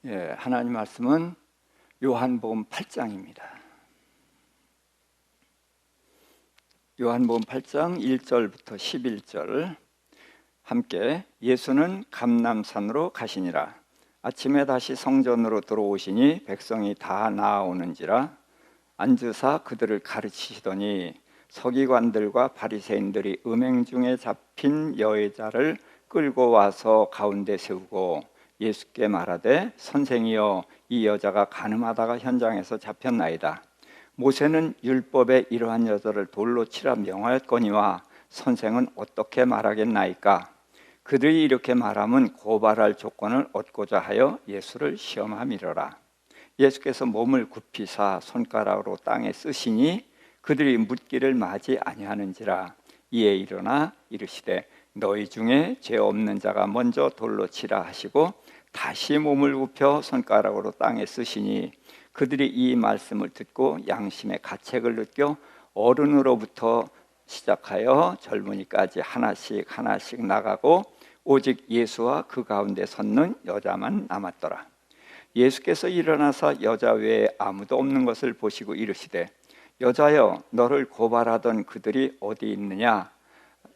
하나님 말씀은 요한복음 8장입니다. 요한복음 8장 1절부터 11절 함께. 예수는 감람산으로 가시니라. 아침에 다시 성전으로 들어오시니 백성이 다 나아오는지라. 앉으사 그들을 가르치시더니 서기관들과 바리새인들이 음행 중에 잡힌 여자를 끌고 와서 가운데 세우고 예수께 말하되, 선생이여, 이 여자가 간음하다가 현장에서 잡혔나이다. 모세는 율법에 이러한 여자를 돌로 치라 명하였거니와 선생은 어떻게 말하겠나이까? 그들이 이렇게 말하면 고발할 조건을 얻고자 하여 예수를 시험함이로라. 예수께서 몸을 굽히사 손가락으로 땅에 쓰시니 그들이 묻기를 마지 아니하는지라. 이에 일어나 이르시되, 너희 중에 죄 없는 자가 먼저 돌로 치라 하시고 다시 몸을 굽혀 손가락으로 땅에 쓰시니 그들이 이 말씀을 듣고 양심의 가책을 느껴 어른으로부터 시작하여 젊은이까지 하나씩 하나씩 나가고 오직 예수와 그 가운데 섰는 여자만 남았더라. 예수께서 일어나서 여자 외에 아무도 없는 것을 보시고 이르시되, 여자여, 너를 고발하던 그들이 어디 있느냐?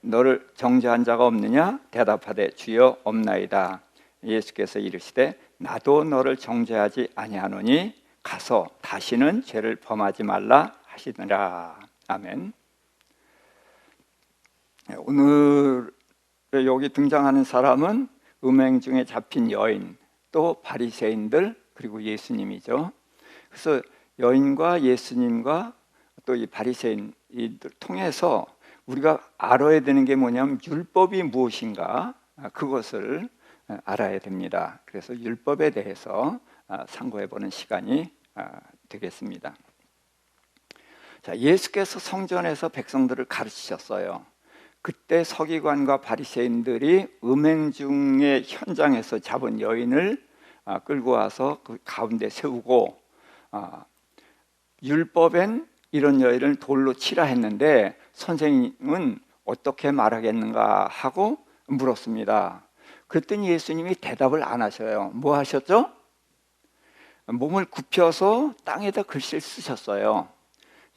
너를 정죄한 자가 없느냐? 대답하되, 주여, 없나이다. 예수께서 이르시되, 나도 너를 정죄하지 아니하노니 가서 다시는 죄를 범하지 말라 하시니라. 아멘. 오늘 여기 등장하는 사람은 음행 중에 잡힌 여인, 또 바리새인들, 그리고 예수님이죠. 그래서 여인과 예수님과 또 이 바리새인들 통해서 우리가 알아야 되는 게 뭐냐면 율법이 무엇인가, 그것을 알아야 됩니다. 그래서 율법에 대해서 상고해 보는 시간이 되겠습니다. 자, 예수께서 성전에서 백성들을 가르치셨어요. 그때 서기관과 바리새인들이 음행 중의 현장에서 잡은 여인을 끌고 와서 그 가운데 세우고, 율법엔 이런 여인을 돌로 치라 했는데 선생님은 어떻게 말하겠는가 하고 물었습니다. 그랬더니 예수님이 대답을 안 하셔요. 뭐 하셨죠? 몸을 굽혀서 땅에다 글씨를 쓰셨어요.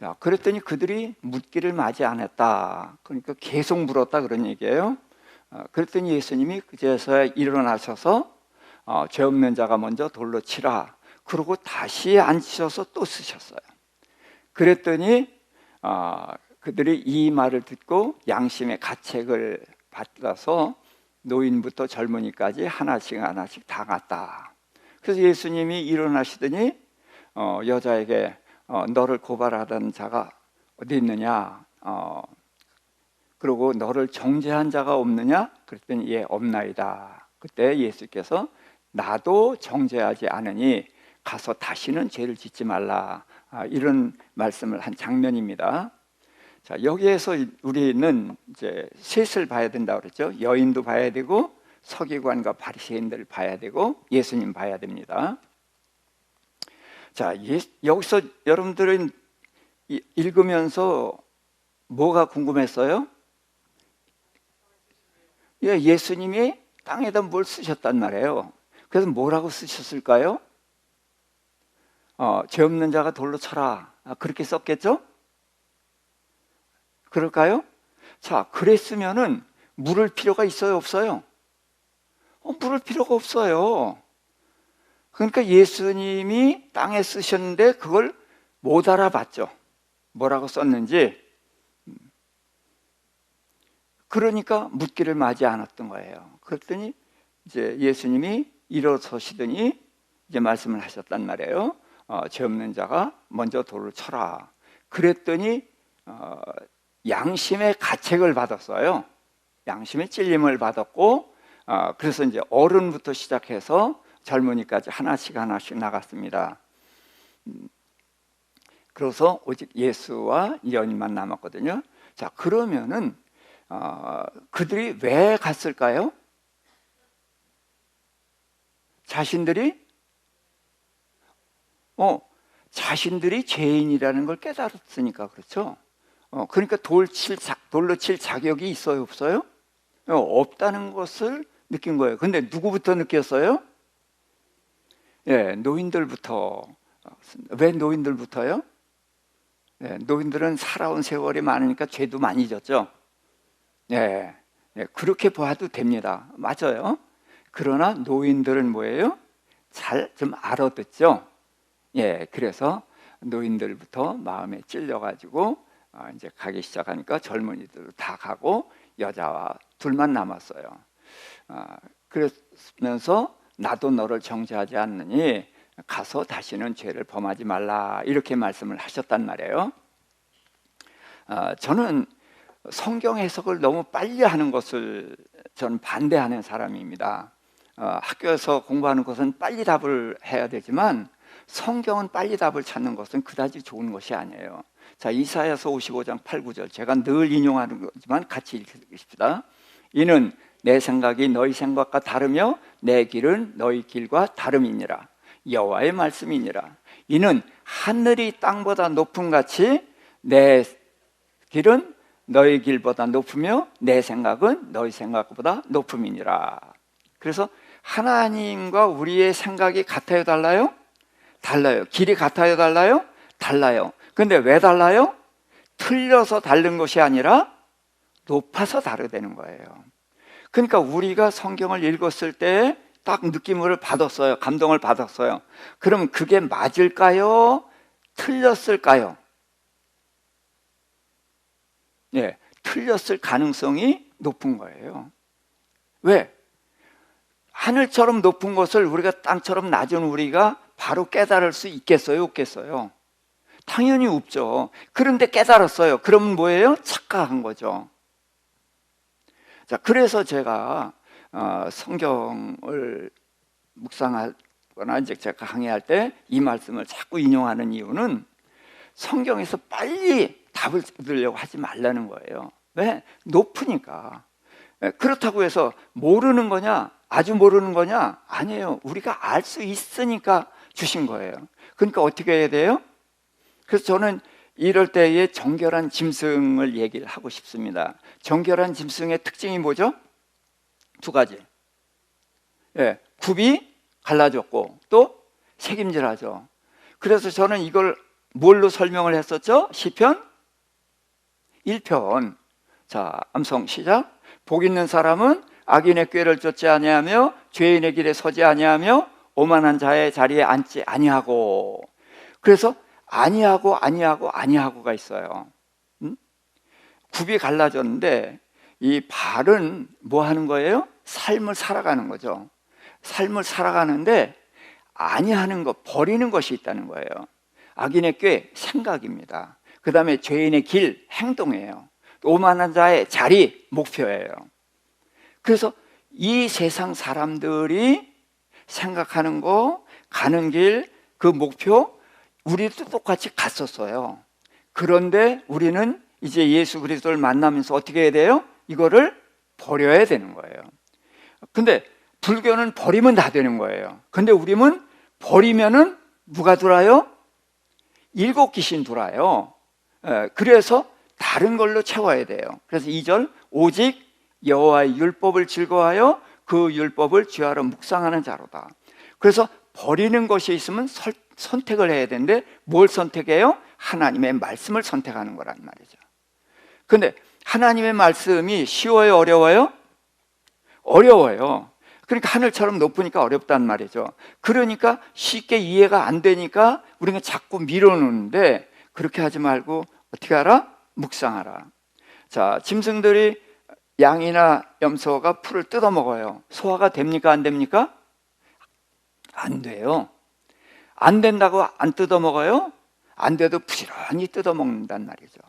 자, 그랬더니 그들이 묻기를 마지 않았다. 그러니까 계속 물었다, 그런 얘기예요. 그랬더니 예수님이 그제서야 일어나셔서 죄 없는 자가 먼저 돌로 치라. 그러고 다시 앉으셔서 또 쓰셨어요. 그랬더니 그들이 이 말을 듣고 양심의 가책을 받아서 노인부터 젊은이까지 하나씩 하나씩 다 갔다. 그래서 예수님이 일어나시더니 여자에게 너를 고발하던 자가 어디 있느냐, 그리고 너를 정죄한 자가 없느냐? 그랬더니 예, 없나이다. 그때 예수께서 나도 정죄하지 않으니 가서 다시는 죄를 짓지 말라, 이런 말씀을 한 장면입니다. 자, 여기에서 우리는 이제 셋을 봐야 된다고 그랬죠. 여인도 봐야 되고 서기관과 바리새인들 봐야 되고 예수님 봐야 됩니다. 자, 여기서 여러분들은 읽으면서 뭐가 궁금했어요? 예수님이 땅에다 뭘 쓰셨단 말이에요. 그래서 뭐라고 쓰셨을까요? 죄 없는 자가 돌로 쳐라, 그렇게 썼겠죠? 그럴까요? 자, 그랬으면은 물을 필요가 있어요, 없어요? 물을 필요가 없어요. 그러니까 예수님이 땅에 쓰셨는데 그걸 못 알아봤죠. 뭐라고 썼는지. 그러니까 묻기를 마지 않았던 거예요. 그랬더니 이제 예수님이 일어서시더니 이제 말씀을 하셨단 말이에요. 죄 없는 자가 먼저 돌을 쳐라. 그랬더니 양심의 가책을 받았어요. 양심의 찔림을 받았고, 그래서 이제 어른부터 시작해서 젊은이까지 하나씩 하나씩 나갔습니다. 그래서 오직 예수와 여인만 남았거든요. 자, 그러면은 그들이 왜 갔을까요? 자신들이 죄인이라는 걸 깨달았으니까 그렇죠. 그러니까 돌로 칠 자격이 있어요, 없어요? 없다는 것을 느낀 거예요. 근데 누구부터 느꼈어요? 예, 노인들부터. 왜 노인들부터요? 예, 노인들은 살아온 세월이 많으니까 죄도 많이 졌죠. 예, 예, 그렇게 봐도 됩니다. 맞아요. 그러나 노인들은 뭐예요? 잘 좀 알아듣죠. 예, 그래서 노인들부터 마음에 찔려가지고 이제 가기 시작하니까 젊은이들 다 가고 여자와 둘만 남았어요. 그러면서 나도 너를 정죄하지 않느니 가서 다시는 죄를 범하지 말라, 이렇게 말씀을 하셨단 말이에요. 저는 성경 해석을 너무 빨리 하는 것을 저는 반대하는 사람입니다. 학교에서 공부하는 것은 빨리 답을 해야 되지만 성경은 빨리 답을 찾는 것은 그다지 좋은 것이 아니에요. 자, 이사야서 55장 8, 9절 제가 늘 인용하는 거지만 같이 읽읍시다. 이는 내 생각이 너희 생각과 다르며 내 길은 너희 길과 다름이니라. 여호와의 말씀이니라. 이는 하늘이 땅보다 높음 같이 내 길은 너희 길보다 높으며 내 생각은 너희 생각보다 높음이니라. 그래서 하나님과 우리의 생각이 같아요, 달라요? 달라요. 길이 같아요, 달라요? 달라요. 근데 왜 달라요? 틀려서 다른 것이 아니라 높아서 다르다는 거예요. 그러니까 우리가 성경을 읽었을 때 딱 느낌을 받았어요. 감동을 받았어요. 그럼 그게 맞을까요? 틀렸을까요? 예, 틀렸을 가능성이 높은 거예요. 왜? 하늘처럼 높은 것을 우리가 땅처럼 낮은 우리가 바로 깨달을 수 있겠어요? 없겠어요? 당연히 없죠. 그런데 깨달았어요. 그러면 뭐예요? 착각한 거죠. 자, 그래서 제가 성경을 묵상하거나 이제 제가 강의할 때 이 말씀을 자꾸 인용하는 이유는 성경에서 빨리 답을 얻으려고 하지 말라는 거예요. 왜? 높으니까. 그렇다고 해서 모르는 거냐? 아주 모르는 거냐? 아니에요. 우리가 알 수 있으니까 주신 거예요. 그러니까 어떻게 해야 돼요? 그래서 저는 이럴 때에 정결한 짐승을 얘기를 하고 싶습니다. 정결한 짐승의 특징이 뭐죠? 두 가지. 예, 굽이 갈라졌고 또 책임질하죠. 그래서 저는 이걸 뭘로 설명을 했었죠? 시편 1편. 자, 암송 시작. 복 있는 사람은 악인의 꾀를 쫓지 아니하며 죄인의 길에 서지 아니하며 오만한 자의 자리에 앉지 아니하고. 그래서 아니하고가 있어요. 굽이 갈라졌는데 이 발은 뭐 하는 거예요? 삶을 살아가는 거죠. 삶을 살아가는데 아니하는 것, 버리는 것이 있다는 거예요. 악인의 꾀, 생각입니다. 그 다음에 죄인의 길, 행동이에요. 오만한 자의 자리, 목표예요. 그래서 이 세상 사람들이 생각하는 거, 가는 길, 그 목표, 우리도 똑같이 갔었어요. 그런데 우리는 이제 예수 그리스도를 만나면서 어떻게 해야 돼요? 이거를 버려야 되는 거예요. 근데 불교는 버리면 다 되는 거예요. 근데 우리는 버리면은 누가 돌아요? 일곱 귀신 돌아요. 그래서 다른 걸로 채워야 돼요. 그래서 2절, 오직 여호와의 율법을 즐거워하여 그 율법을 주야로 묵상하는 자로다. 그래서 버리는 것이 있으면 선택을 해야 되는데 뭘 선택해요? 하나님의 말씀을 선택하는 거란 말이죠. 근데 하나님의 말씀이 쉬워요? 어려워요? 어려워요. 그러니까 하늘처럼 높으니까 어렵단 말이죠. 그러니까 쉽게 이해가 안 되니까 우리가 자꾸 밀어놓는데 그렇게 하지 말고 어떻게 하라? 묵상하라. 자, 짐승들이 양이나 염소가 풀을 뜯어 먹어요. 소화가 됩니까? 안 됩니까? 안 돼요. 안 된다고 안 뜯어 먹어요? 안 돼도 부지런히 뜯어 먹는단 말이죠.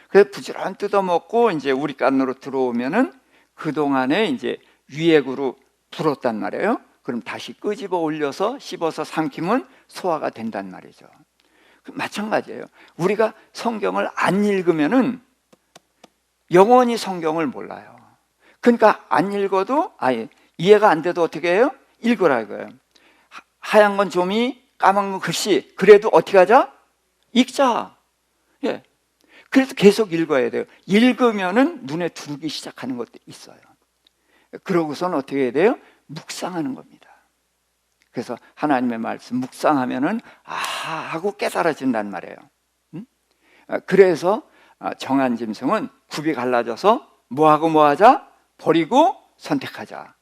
그래서 부지런히 뜯어 먹고 이제 우리 깐으로 들어오면은 그동안에 이제 위액으로 불었단 말이에요. 그럼 다시 끄집어 올려서 씹어서 삼키면 소화가 된단 말이죠. 마찬가지예요. 우리가 성경을 안 읽으면은 영원히 성경을 몰라요. 그러니까 안 읽어도 이해가 안 돼도 어떻게 해요? 읽으라 이거예요. 하얀 건 종이, 까만 건 글씨. 그래도 어떻게 하자? 읽자. 예. 그래서 계속 읽어야 돼요. 읽으면은 눈에 들어오기 시작하는 것도 있어요. 그러고서는 어떻게 해야 돼요? 묵상하는 겁니다. 그래서 하나님의 말씀 묵상하면은 하고 깨달아진단 말이에요. 그래서 정한 짐승은 굽이 갈라져서 뭐하고 뭐하자? 버리고 선택하자.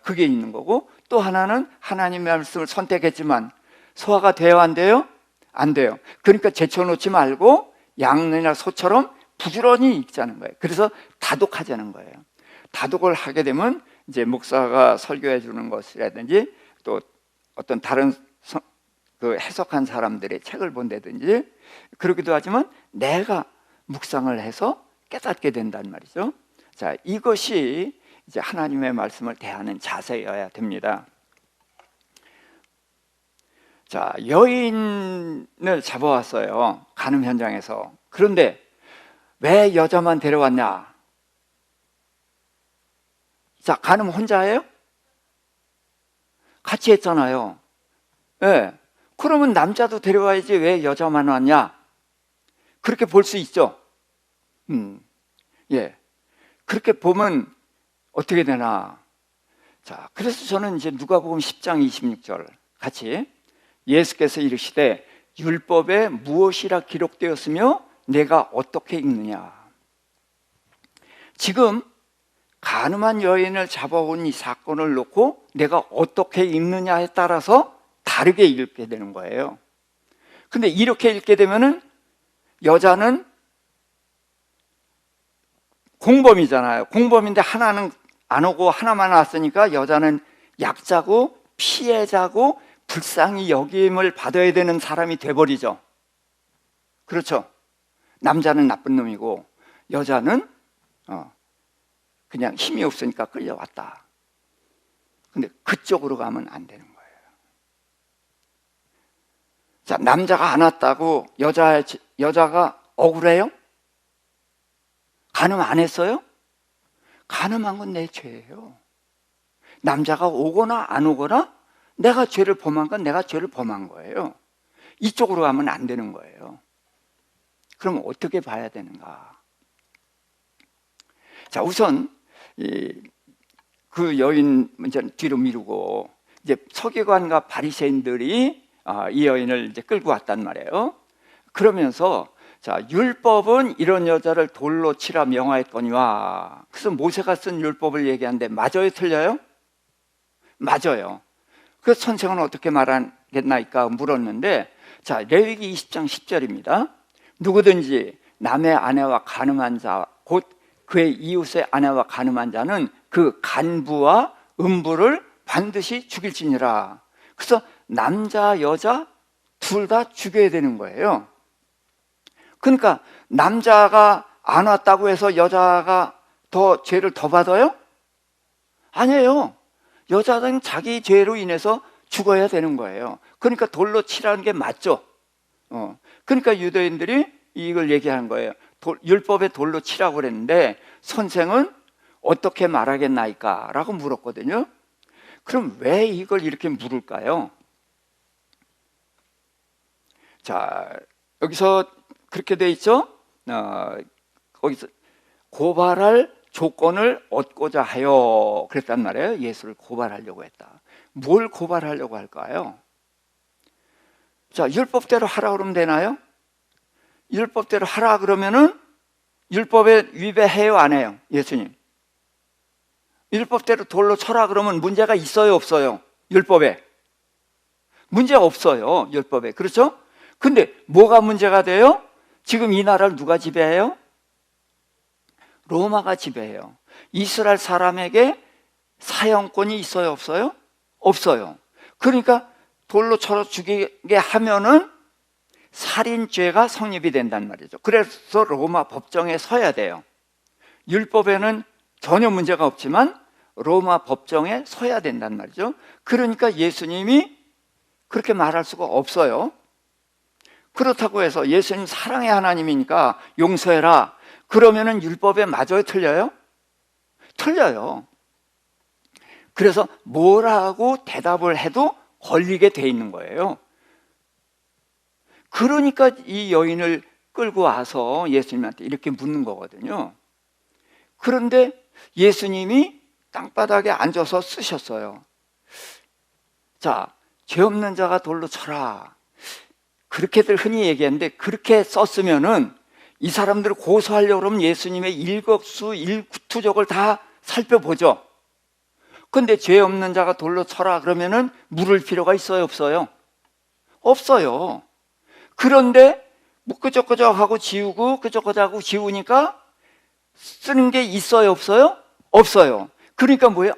그게 있는 거고, 또 하나는 하나님의 말씀을 선택했지만 소화가 돼요, 안 돼요? 안 돼요. 그러니까 제쳐놓지 말고 양이나 소처럼 부지런히 읽자는 거예요. 그래서 다독하자는 거예요. 다독을 하게 되면 이제 목사가 설교해 주는 것이라든지 또 어떤 다른 그 해석한 사람들의 책을 본다든지 그러기도 하지만 내가 묵상을 해서 깨닫게 된단 말이죠. 자, 이것이 이제 하나님의 말씀을 대하는 자세여야 됩니다. 자, 여인을 잡아왔어요. 간음 현장에서. 그런데 왜 여자만 데려왔냐? 자, 간음 혼자예요? 같이 했잖아요. 네. 그러면 남자도 데려와야지 왜 여자만 왔냐? 그렇게 볼 수 있죠. 예. 그렇게 보면 어떻게 되나? 자, 그래서 저는 이제 누가복음 10장 26절 같이 예수께서 이르시되 율법에 무엇이라 기록되었으며 내가 어떻게 읽느냐? 지금 간음한 여인을 잡아온 이 사건을 놓고 내가 어떻게 읽느냐에 따라서 다르게 읽게 되는 거예요. 근데 이렇게 읽게 되면은 여자는 공범이잖아요. 공범인데 하나는 안 오고 하나만 왔으니까 여자는 약자고 피해자고 불쌍히 여김을 받아야 되는 사람이 돼버리죠. 그렇죠. 남자는 나쁜 놈이고 여자는 그냥 힘이 없으니까 끌려왔다. 근데 그쪽으로 가면 안 되는 거예요. 자, 남자가 안 왔다고 여자가 억울해요? 간음 안 했어요? 간음한 건 내 죄예요. 남자가 오거나 안 오거나 내가 죄를 범한 건 내가 죄를 범한 거예요. 이쪽으로 가면 안 되는 거예요. 그럼 어떻게 봐야 되는가? 자, 우선 그 여인 이제 뒤로 미루고 이제 서기관과 바리새인들이 이 여인을 이제 끌고 왔단 말이에요. 그러면서 자, 율법은 이런 여자를 돌로 치라 명하였거니와. 그래서 모세가 쓴 율법을 얘기하는데 맞아요, 틀려요? 맞아요. 그래서 선생은 어떻게 말하겠나이까 물었는데, 자, 레위기 20장 10절입니다. 누구든지 남의 아내와 간음한 자, 곧 그의 이웃의 아내와 간음한 자는 그 간부와 음부를 반드시 죽일지니라. 그래서 남자, 여자 둘 다 죽여야 되는 거예요. 그러니까 남자가 안 왔다고 해서 여자가 더 죄를 더 받아요? 아니에요. 여자는 자기 죄로 인해서 죽어야 되는 거예요. 그러니까 돌로 치라는 게 맞죠. 그러니까 유대인들이 이걸 얘기하는 거예요. 율법에 돌로 치라고 그랬는데 선생은 어떻게 말하겠나이까? 라고 물었거든요. 그럼 왜 이걸 이렇게 물을까요? 자, 여기서 그렇게 돼 있죠? 거기서 고발할 조건을 얻고자 하여 그랬단 말이에요. 예수를 고발하려고 했다. 뭘 고발하려고 할까요? 자, 율법대로 하라 그러면 되나요? 율법대로 하라 그러면은 율법에 위배해요, 안 해요? 예수님. 율법대로 돌로 쳐라 그러면 문제가 있어요, 없어요? 율법에. 문제 없어요, 율법에. 그렇죠? 근데 뭐가 문제가 돼요? 지금 이 나라를 누가 지배해요? 로마가 지배해요. 이스라엘 사람에게 사형권이 있어요, 없어요? 없어요. 그러니까 돌로 쳐서 죽이게 하면은 살인죄가 성립이 된단 말이죠. 그래서 로마 법정에 서야 돼요. 율법에는 전혀 문제가 없지만 로마 법정에 서야 된단 말이죠. 그러니까 예수님이 그렇게 말할 수가 없어요. 그렇다고 해서 예수님 사랑의 하나님이니까 용서해라. 그러면은 율법에 맞아요, 틀려요? 틀려요. 그래서 뭐라고 대답을 해도 걸리게 돼 있는 거예요. 그러니까 이 여인을 끌고 와서 예수님한테 이렇게 묻는 거거든요. 그런데 예수님이 땅바닥에 앉아서 쓰셨어요. 자, 죄 없는 자가 돌로 쳐라. 그렇게들 흔히 얘기하는데 그렇게 썼으면은 이 사람들을 고소하려고 그러면 예수님의 일거수 일투족을 다 살펴보죠. 근데 죄 없는 자가 돌로 쳐라 그러면은 물을 필요가 있어요, 없어요? 없어요. 그런데 뭐 끄적끄적하고 지우고 끄적끄적하고 지우니까 쓰는 게 있어요, 없어요? 없어요. 그러니까 뭐예요?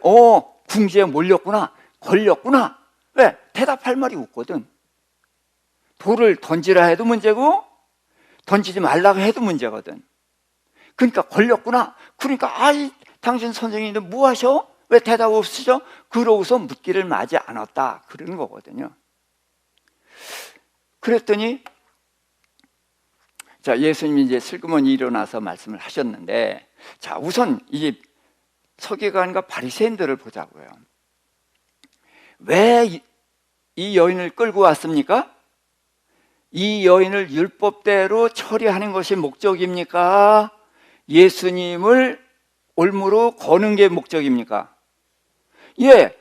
궁지에 몰렸구나, 걸렸구나. 왜? 대답할 말이 없거든. 돌을 던지라 해도 문제고 던지지 말라고 해도 문제거든. 그러니까 걸렸구나. 그러니까 당신 선생님들 뭐 하셔? 왜 대답 없으셔? 그러고서 묻기를 마지 않았다 그러는 거거든요. 그랬더니 자, 예수님이 이제 슬그머니 일어나서 말씀을 하셨는데, 자, 우선 이 서기관과 바리새인들을 보자고요. 왜 이 여인을 끌고 왔습니까? 이 여인을 율법대로 처리하는 것이 목적입니까? 예수님을 올무로 거는 게 목적입니까? 예,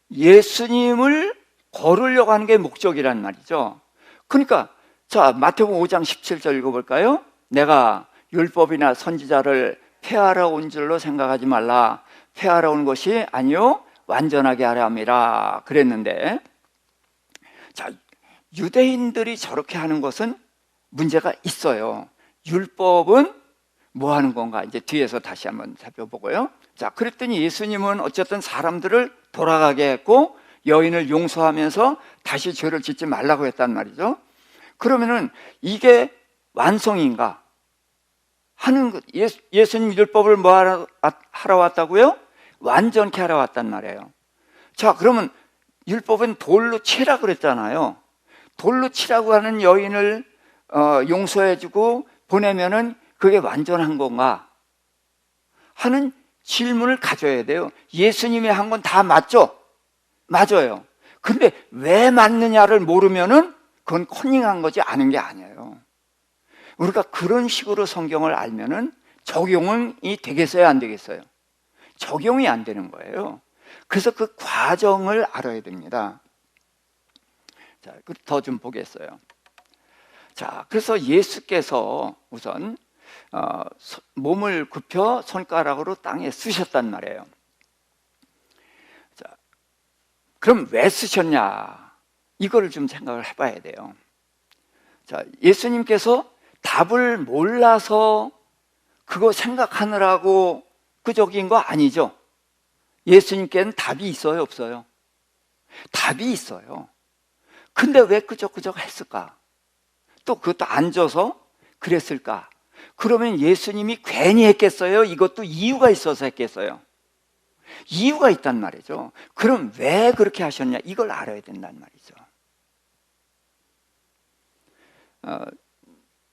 예수님을 거르려고 하는 게 목적이란 말이죠. 그러니까 자, 마태복음 5장 17절 읽어볼까요? 내가 율법이나 선지자를 폐하러 온 줄로 생각하지 말라. 폐하러 온 것이 아니요 완전하게 하려 함이라 그랬는데, 자, 유대인들이 저렇게 하는 것은 문제가 있어요. 율법은 뭐 하는 건가? 이제 뒤에서 다시 한번 살펴보고요. 자, 그랬더니 예수님은 어쨌든 사람들을 돌아가게 했고 여인을 용서하면서 다시 죄를 짓지 말라고 했단 말이죠. 그러면은 이게 완성인가? 하는 예수님 율법을 뭐 하러 왔다고요? 완전케 하러 왔단 말이에요. 자, 그러면 율법은 돌로 치라 그랬잖아요. 돌로 치라고 하는 여인을 용서해주고 보내면은 그게 완전한 건가? 하는 질문을 가져야 돼요. 예수님이 한 건 다 맞죠? 맞아요. 근데 왜 맞느냐를 모르면은 그건 커닝한 거지 아는 게 아니에요. 우리가 그런 식으로 성경을 알면은 적용이 되겠어요, 안 되겠어요? 적용이 안 되는 거예요. 그래서 그 과정을 알아야 됩니다. 자, 더 좀 보겠어요. 자, 그래서 예수께서 우선 몸을 굽혀 손가락으로 땅에 쓰셨단 말이에요. 자, 그럼 왜 쓰셨냐? 이거를 좀 생각을 해봐야 돼요. 자, 예수님께서 답을 몰라서 그거 생각하느라고 끄적인 거 아니죠? 예수님께는 답이 있어요, 없어요? 답이 있어요. 근데 왜 끄적끄적 했을까? 또 그것도 앉아서 그랬을까? 그러면 예수님이 괜히 했겠어요? 이것도 이유가 있어서 했겠어요? 이유가 있단 말이죠. 그럼 왜 그렇게 하셨냐? 이걸 알아야 된단 말이죠.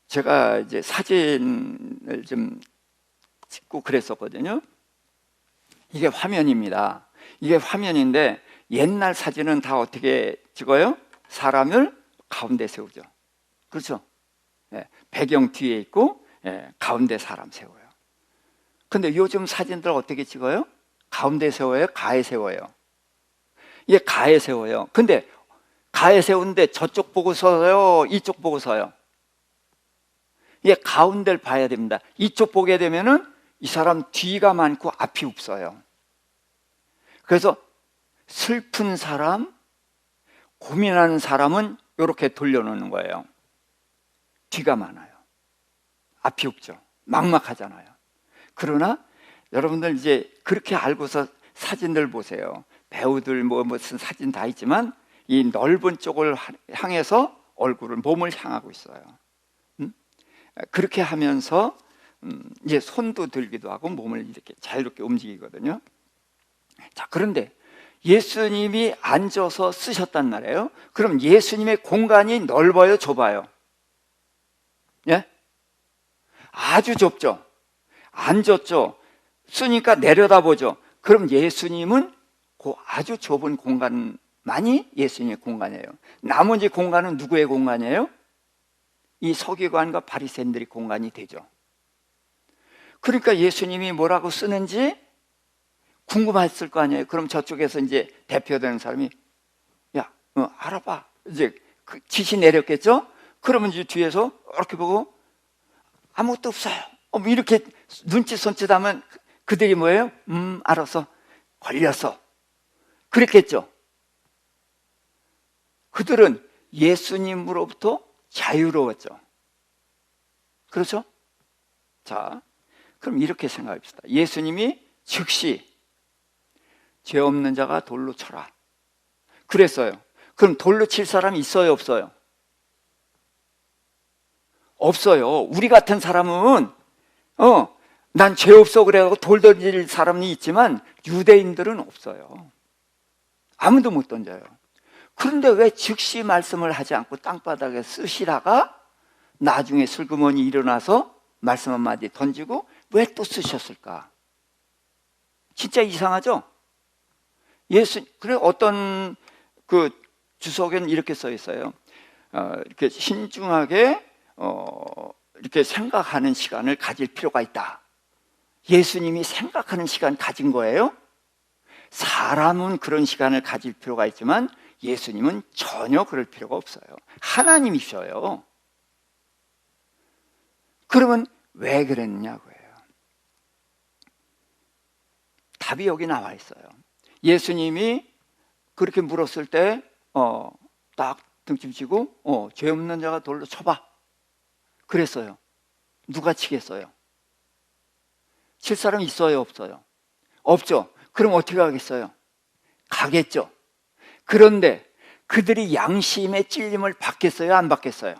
제가 이제 사진을 좀 찍고 그랬었거든요. 이게 화면입니다. 이게 화면인데 옛날 사진은 다 어떻게 찍어요? 사람을 가운데 세우죠. 그렇죠? 예, 배경 뒤에 있고 가운데 사람 세워요. 근데 요즘 사진들 어떻게 찍어요? 가운데 세워요? 가에 세워요? 이게 가에 세워요. 근데 가에 세우는데 저쪽 보고 서요? 이쪽 보고 서요? 이게 가운데를 봐야 됩니다. 이쪽 보게 되면은 이 사람 뒤가 많고 앞이 없어요. 그래서 슬픈 사람, 고민하는 사람은 이렇게 돌려놓는 거예요. 뒤가 많아요. 앞이 없죠. 막막하잖아요. 그러나 여러분들 이제 그렇게 알고서 사진들 보세요. 배우들 무슨 사진 다 있지만 이 넓은 쪽을 향해서 얼굴을, 몸을 향하고 있어요. 그렇게 하면서 이제 손도 들기도 하고 몸을 이렇게 자유롭게 움직이거든요. 자, 그런데 예수님이 앉아서 쓰셨단 말이에요. 그럼 예수님의 공간이 넓어요, 좁아요? 예? 아주 좁죠. 앉았죠. 쓰니까 내려다보죠. 그럼 예수님은 그 아주 좁은 공간만이 예수님의 공간이에요. 나머지 공간은 누구의 공간이에요? 이 서기관과 바리새인들의 공간이 되죠. 그러니까 예수님이 뭐라고 쓰는지 궁금했을 거 아니에요. 그럼 저쪽에서 이제 대표되는 사람이 야, 알아봐. 이제 그 지시 내렸겠죠? 그러면 이제 뒤에서 이렇게 보고 아무것도 없어요. 뭐 이렇게 눈치 손짓하면 그들이 뭐예요? 알았어. 걸렸어. 그랬겠죠? 그들은 예수님으로부터 자유로웠죠. 그렇죠? 자, 그럼 이렇게 생각합시다. 예수님이 즉시 죄 없는 자가 돌로 쳐라. 그랬어요. 그럼 돌로 칠 사람이 있어요, 없어요? 없어요. 우리 같은 사람은 난 죄 없어 그래가지고 돌 던질 사람이 있지만 유대인들은 없어요. 아무도 못 던져요. 그런데 왜 즉시 말씀을 하지 않고 땅바닥에 쓰시다가 나중에 슬그머니 일어나서 말씀 한마디 던지고 왜 또 쓰셨을까? 진짜 이상하죠? 그래 어떤 그 주석에는 이렇게 써 있어요. 이렇게 신중하게 이렇게 생각하는 시간을 가질 필요가 있다. 예수님이 생각하는 시간 가진 거예요? 사람은 그런 시간을 가질 필요가 있지만 예수님은 전혀 그럴 필요가 없어요. 하나님이셔요. 그러면 왜 그랬냐고요. 답이 여기 나와 있어요. 예수님이 그렇게 물었을 때 딱 등짐지고 죄 없는 자가 돌로 쳐봐. 그랬어요. 누가 치겠어요? 칠 사람 있어요, 없어요? 없죠. 그럼 어떻게 하겠어요? 가겠죠. 그런데 그들이 양심의 찔림을 받겠어요, 안 받겠어요?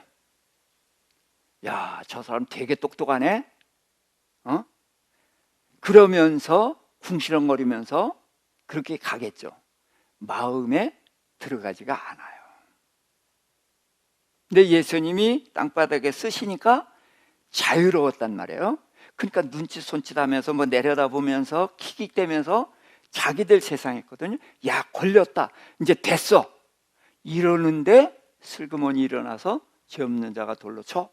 야, 저 사람 되게 똑똑하네. 그러면서 궁시렁거리면서 그렇게 가겠죠. 마음에 들어가지가 않아요. 근데 예수님이 땅바닥에 쓰시니까 자유로웠단 말이에요. 그러니까 눈치 손짓하면서 뭐 내려다보면서 킥킥대면서 자기들 세상했거든요. 야, 걸렸다. 이제 됐어. 이러는데 슬그머니 일어나서 죄 없는 자가 돌로 쳐.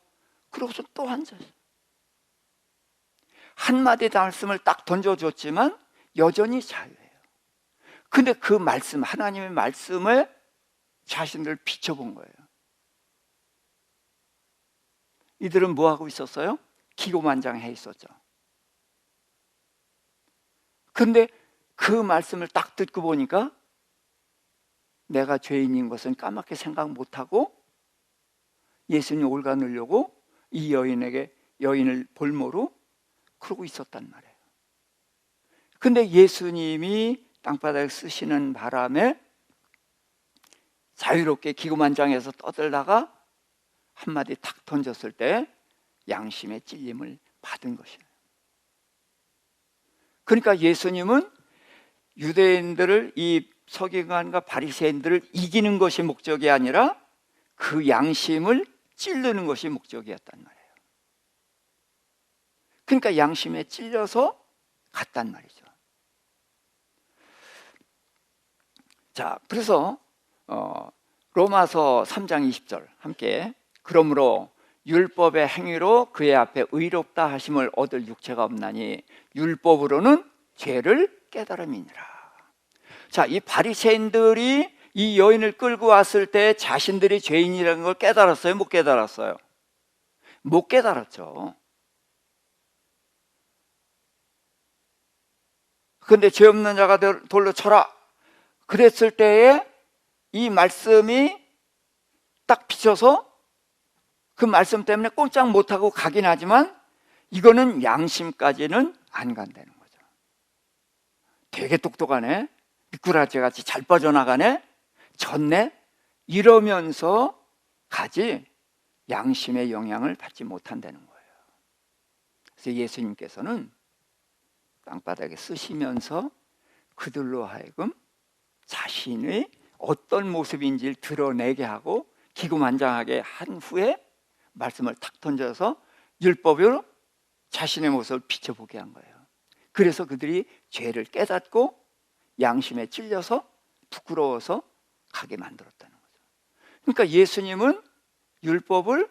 그러고서 또 앉아요. 한마디 말씀을 딱 던져줬지만 여전히 자유예요. 근데 그 말씀, 하나님의 말씀을 자신들 비춰본 거예요. 이들은 뭐 하고 있었어요? 기고만장해 있었죠. 근데 그 말씀을 딱 듣고 보니까 내가 죄인인 것은 까맣게 생각 못하고 예수님 올가누려고 이 여인을 볼모로 그러고 있었단 말이에요. 근데 예수님이 땅바닥에 쓰시는 바람에 자유롭게 기고만장해서 떠들다가 한마디 탁 던졌을 때 양심의 찔림을 받은 것이에요. 그러니까 예수님은 유대인들을, 이 서기관과 바리새인들을 이기는 것이 목적이 아니라 그 양심을 찌르는 것이 목적이었단 말이에요. 그러니까 양심에 찔려서 갔단 말이죠. 자, 그래서 로마서 3장 20절 함께, 그러므로 율법의 행위로 그의 앞에 의롭다 하심을 얻을 육체가 없나니 율법으로는 죄를 깨달음이니라. 자, 이 바리새인들이 이 여인을 끌고 왔을 때 자신들이 죄인이라는 걸 깨달았어요? 못 깨달았어요? 못 깨달았죠. 그런데 죄 없는 자가 돌로 쳐라. 그랬을 때에 이 말씀이 딱 비춰서 그 말씀 때문에 꼼짝 못하고 가긴 하지만 이거는 양심까지는 안 간다는 거죠. 되게 똑똑하네. 미꾸라지같이 잘 빠져나가네. 졌네. 이러면서 가지 양심의 영향을 받지 못한다는 거예요. 그래서 예수님께서는 땅바닥에 쓰시면서 그들로 하여금 자신의 어떤 모습인지를 드러내게 하고 기고만장하게 한 후에 말씀을 탁 던져서 율법으로 자신의 모습을 비춰보게 한 거예요. 그래서 그들이 죄를 깨닫고 양심에 찔려서 부끄러워서 가게 만들었다는 거죠. 그러니까 예수님은 율법을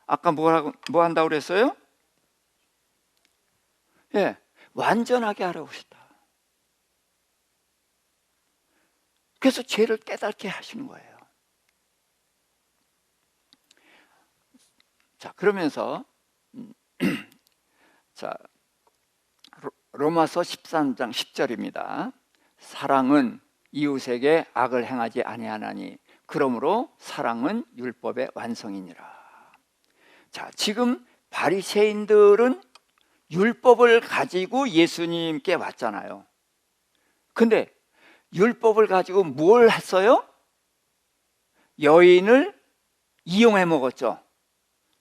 아까 뭐 한다고 그랬어요? 예, 완전하게 하라고 하셨다. 그래서 죄를 깨닫게 하시는 거예요. 자, 그러면서 자, 로마서 13장 10절입니다. 사랑은 이웃에게 악을 행하지 아니하나니 그러므로 사랑은 율법의 완성이니라. 자, 지금 바리새인들은 율법을 가지고 예수님께 왔잖아요. 근데 율법을 가지고 뭘 했어요? 여인을 이용해 먹었죠.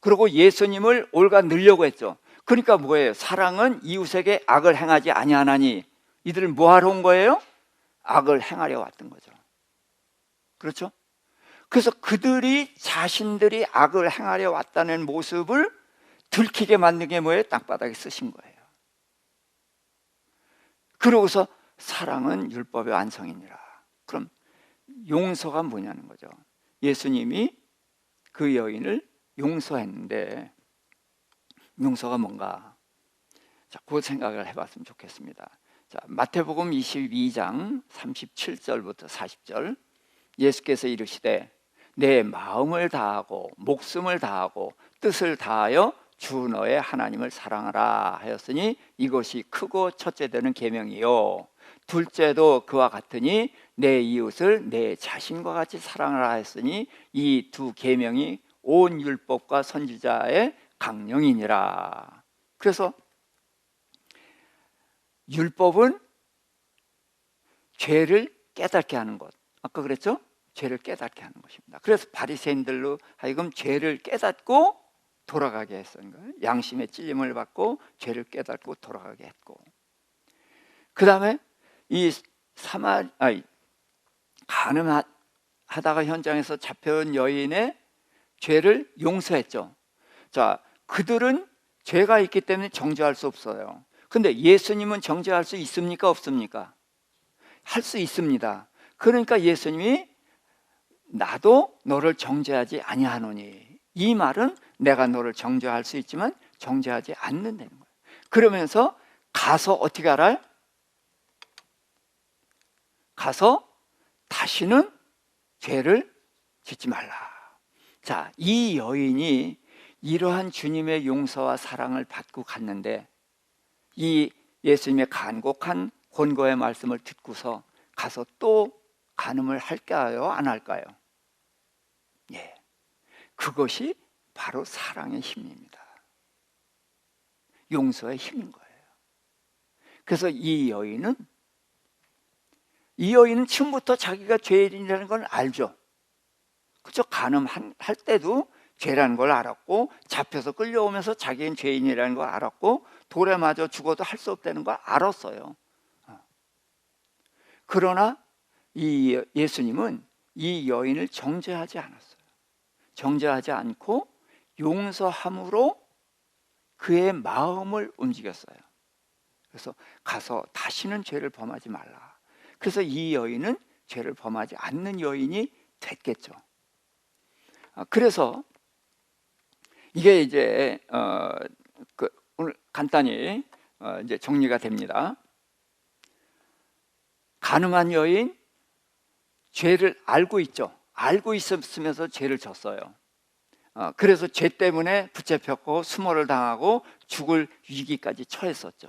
그리고 예수님을 올가 넣으려고 했죠. 그러니까 뭐예요? 사랑은 이웃에게 악을 행하지 아니하나니, 이들은 뭐 하러 온 거예요? 악을 행하려 왔던 거죠. 그렇죠? 그래서 그들이 자신들이 악을 행하려 왔다는 모습을 들키게 만든 게 뭐예요? 땅바닥에 쓰신 거예요. 그러고서 사랑은 율법의 완성이니라. 그럼 용서가 뭐냐는 거죠. 예수님이 그 여인을 용서했는데 용서가 뭔가? 자, 그 생각을 해봤으면 좋겠습니다. 자, 마태복음 22장 37절부터 40절. 예수께서 이르시되 내 마음을 다하고 목숨을 다하고 뜻을 다하여 주 너의 하나님을 사랑하라 하였으니 이것이 크고 첫째 되는 계명이요, 둘째도 그와 같으니 내 이웃을 내 자신과 같이 사랑하라 하였으니 이 두 계명이 온 율법과 선지자의 강령이니라. 그래서 율법은 죄를 깨닫게 하는 것, 아까 그랬죠? 죄를 깨닫게 하는 것입니다. 그래서 바리새인들로 하여금 죄를 깨닫고 돌아가게 했던 거예요. 양심의 찔림을 받고 죄를 깨닫고 돌아가게 했고, 그 다음에 이 가늠하다가 현장에서 잡혀온 여인의 죄를 용서했죠. 자, 그들은 죄가 있기 때문에 정죄할 수 없어요. 근데 예수님은 정죄할 수 있습니까? 없습니까? 할 수 있습니다. 그러니까 예수님이 나도 너를 정죄하지 아니하노니, 이 말은 내가 너를 정죄할 수 있지만 정죄하지 않는다는 거예요. 그러면서 가서 어떻게 알아요? 가서 다시는 죄를 짓지 말라. 자, 이 여인이 이러한 주님의 용서와 사랑을 받고 갔는데 이 예수님의 간곡한 권고의 말씀을 듣고서 가서 또 간음을 할까요? 안 할까요? 예, 그것이 바로 사랑의 힘입니다. 용서의 힘인 거예요. 그래서 이 여인은 처음부터 자기가 죄인이라는 걸 알죠. 그죠? 간음할 때도 죄라는 걸 알았고, 잡혀서 끌려오면서 자기는 죄인이라는 걸 알았고, 돌에 맞아 죽어도 할 수 없다는 걸 알았어요. 그러나 이 예수님은 이 여인을 정죄하지 않았어요. 정죄하지 않고 용서함으로 그의 마음을 움직였어요. 그래서 가서 다시는 죄를 범하지 말라. 그래서 이 여인은 죄를 범하지 않는 여인이 됐겠죠. 그래서 이게 이제 오늘 간단히 이제 정리가 됩니다. 간음한 여인, 죄를 알고 있죠. 알고 있었으면서 죄를 졌어요. 그래서 죄 때문에 붙잡혔고 수모를 당하고 죽을 위기까지 처했었죠.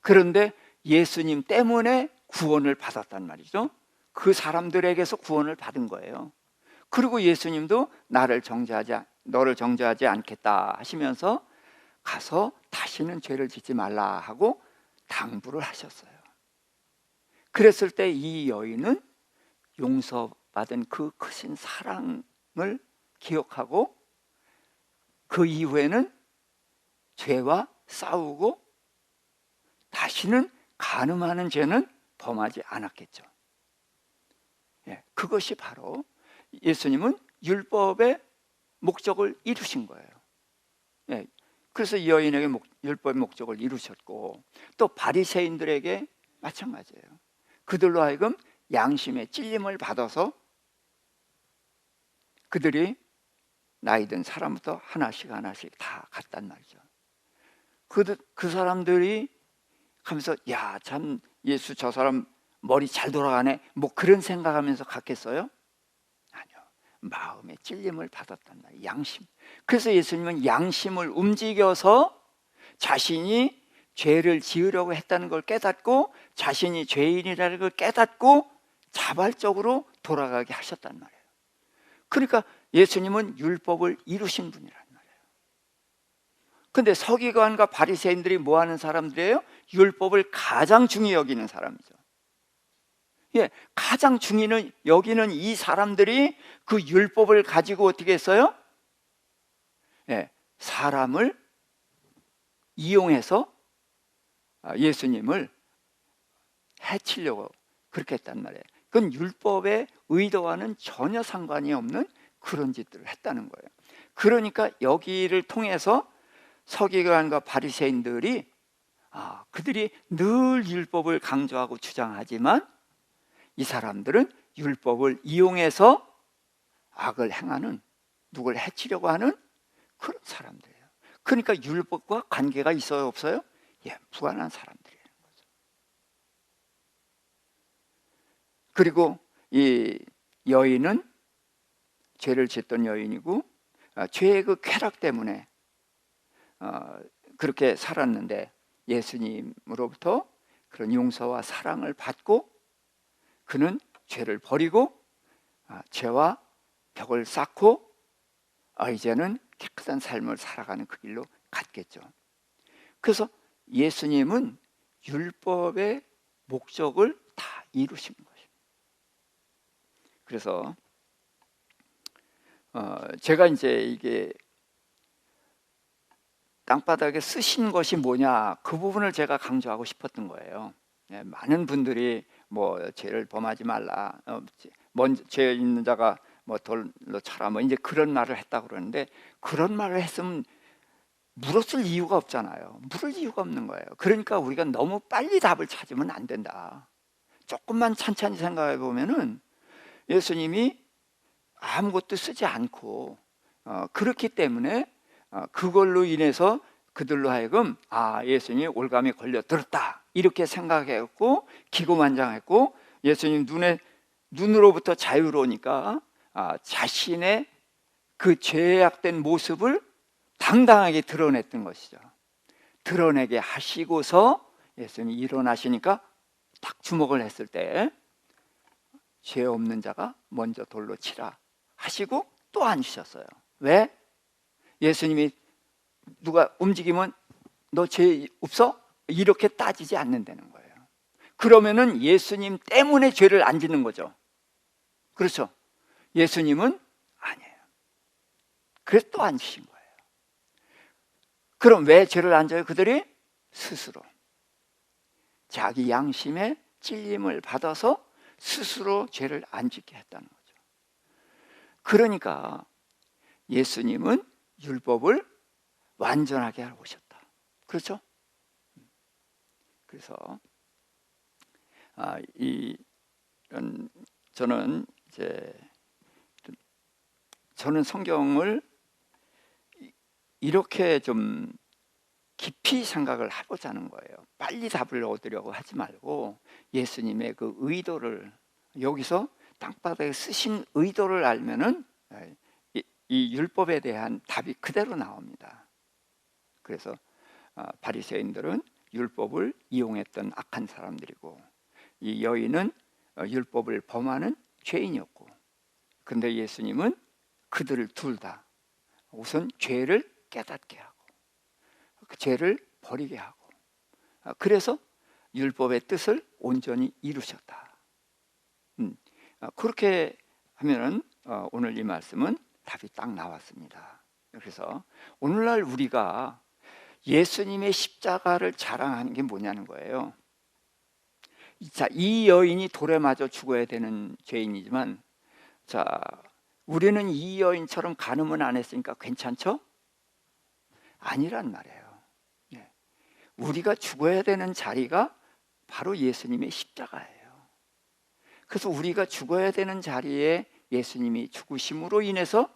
그런데 예수님 때문에 구원을 받았단 말이죠. 그 사람들에게서 구원을 받은 거예요. 그리고 예수님도 너를 정죄하지 않겠다 하시면서 가서 다시는 죄를 짓지 말라 하고 당부를 하셨어요. 그랬을 때 이 여인은 용서받은 그 크신 사랑을 기억하고 그 이후에는 죄와 싸우고 다시는 간음하는 죄는 범하지 않았겠죠. 예, 그것이 바로 예수님은 율법의 목적을 이루신 거예요. 예, 그래서 이 여인에게 율법의 목적을 이루셨고, 또 바리새인들에게 마찬가지예요. 그들로 하여금 양심의 찔림을 받아서 그들이 나이 든 사람부터 하나씩 다 갔단 말이죠. 그 사람들이 하면서 야, 참 예수 저 사람 머리 잘 돌아가네, 뭐 그런 생각하면서 갔겠어요? 아니요. 마음의 찔림을 받았단 말이에요. 양심. 그래서 예수님은 양심을 움직여서 자신이 죄를 지으려고 했다는 걸 깨닫고 자신이 죄인이라는 걸 깨닫고 자발적으로 돌아가게 하셨단 말이에요. 그러니까 예수님은 율법을 이루신 분이란 말이에요. 근데 서기관과 바리새인들이 뭐 하는 사람들이에요? 율법을 가장 중히 여기는 사람이죠. 예, 가장 중히 여기는 이 사람들이 그 율법을 가지고 어떻게 했어요? 예, 사람을 이용해서 예수님을 해치려고 그렇게 했단 말이에요. 그건 율법의 의도와는 전혀 상관이 없는 그런 짓들을 했다는 거예요. 그러니까 여기를 통해서 서기관과 바리새인들이 그들이 늘 율법을 강조하고 주장하지만 이 사람들은 율법을 이용해서 악을 행하는, 누굴 해치려고 하는 그런 사람들이에요. 그러니까 율법과 관계가 있어요, 없어요? 예, 무관한 사람들이에요. 그리고 이 여인은 죄를 짓던 여인이고 죄의 그 쾌락 때문에 그렇게 살았는데 예수님으로부터 그런 용서와 사랑을 받고 그는 죄를 버리고 죄와 벽을 쌓고 이제는 깨끗한 삶을 살아가는 그 길로 갔겠죠. 그래서 예수님은 율법의 목적을 다 이루신 것입니다. 그래서 제가 이제 이게 땅바닥에 쓰신 것이 뭐냐, 그 부분을 제가 강조하고 싶었던 거예요. 많은 분들이 뭐 죄를 범하지 말라, 먼저 죄 있는 자가 뭐 돌로 쳐라, 뭐 이제 그런 말을 했다고 그러는데, 그런 말을 했으면 물었을 이유가 없잖아요. 물을 이유가 없는 거예요. 그러니까 우리가 너무 빨리 답을 찾으면 안 된다. 조금만 천천히 생각해 보면은 예수님이 아무것도 쓰지 않고 그렇기 때문에 그걸로 인해서 그들로 하여금 예수님이 올감이 걸려들었다 이렇게 생각했고 기고만장했고, 예수님 눈으로부터 자유로우니까 자신의 그 죄악된 모습을 당당하게 드러냈던 것이죠. 드러내게 하시고서 예수님이 일어나시니까 딱 주목을 했을 때 죄 없는 자가 먼저 돌로 치라 하시고 또 앉으셨어요. 왜? 예수님이 누가 움직이면 너 죄 없어? 이렇게 따지지 않는다는 거예요. 그러면은 예수님 때문에 죄를 안 짓는 거죠. 그렇죠? 예수님은 아니에요. 그래서 또 앉으신 거예요. 그럼 왜 죄를 안 져요? 그들이 스스로 자기 양심의 찔림을 받아서 스스로 죄를 안 짓게 했다는 거죠. 그러니까 예수님은 율법을 완전하게 하러 오셨다. 그렇죠? 그래서 저는 성경을 이렇게 좀 깊이 생각을 해보자는 거예요. 빨리 답을 얻으려고 하지 말고 예수님의 그 의도를, 여기서 땅바닥에 쓰신 의도를 알면은 이 율법에 대한 답이 그대로 나옵니다. 그래서 바리새인들은 율법을 이용했던 악한 사람들이고, 이 여인은 율법을 범하는 죄인이었고, 근데 예수님은 그들을 둘 다 우선 죄를 깨닫게 하고 그 죄를 버리게 하고, 그래서 율법의 뜻을 온전히 이루셨다. 그렇게 하면은 오늘 이 말씀은 답이 딱 나왔습니다. 그래서 오늘날 우리가 예수님의 십자가를 자랑하는 게 뭐냐는 거예요. 자, 이 여인이 돌에 맞아 죽어야 되는 죄인이지만, 자, 우리는 이 여인처럼 간음은 안 했으니까 괜찮죠? 아니란 말이에요. 우리가 죽어야 되는 자리가 바로 예수님의 십자가예요. 그래서 우리가 죽어야 되는 자리에 예수님이 죽으심으로 인해서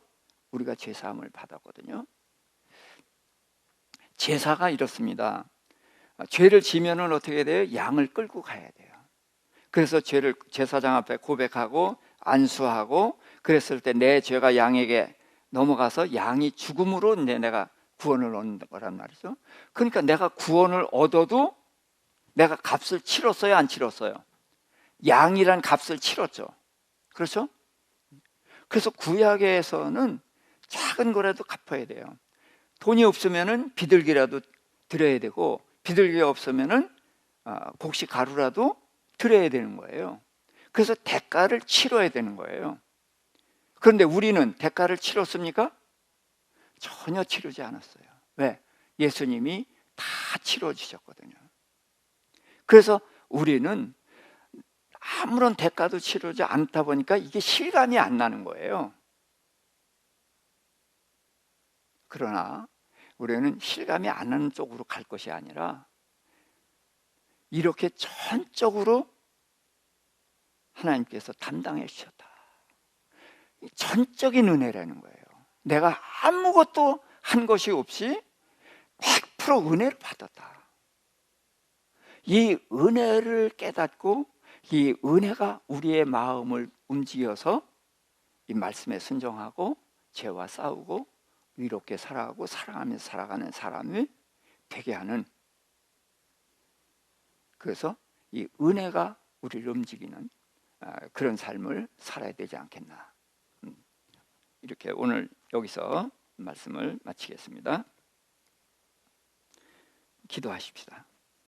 우리가 죄사함을 받았거든요. 제사가 이렇습니다. 죄를 지면은 어떻게 돼요? 양을 끌고 가야 돼요. 그래서 죄를 제사장 앞에 고백하고 안수하고 그랬을 때 내 죄가 양에게 넘어가서 양이 죽음으로 이제 내가 구원을 얻는 거란 말이죠. 그러니까 내가 구원을 얻어도 내가 값을 치렀어요, 안 치렀어요? 양이란 값을 치렀죠. 그렇죠? 그래서 구약에서는 작은 거라도 갚아야 돼요. 돈이 없으면은 비둘기라도 드려야 되고, 비둘기가 없으면은 곡식 가루라도 드려야 되는 거예요. 그래서 대가를 치러야 되는 거예요. 그런데 우리는 대가를 치렀습니까? 전혀 치르지 않았어요. 왜? 예수님이 다 치러주셨거든요. 그래서 우리는 아무런 대가도 치르지 않다 보니까 이게 실감이 안 나는 거예요. 그러나 우리는 실감이 안 나는 쪽으로 갈 것이 아니라 이렇게 전적으로 하나님께서 담당해 주셨다. 전적인 은혜라는 거예요. 내가 아무것도 한 것이 없이 100% 은혜를 받았다. 이 은혜를 깨닫고 이 은혜가 우리의 마음을 움직여서 이 말씀에 순종하고 죄와 싸우고 위롭게 살아가고 사랑하면서 살아가는 사람이 되게 하는, 그래서 이 은혜가 우리를 움직이는 그런 삶을 살아야 되지 않겠나. 이렇게 오늘 여기서 말씀을 마치겠습니다. 기도하십시다.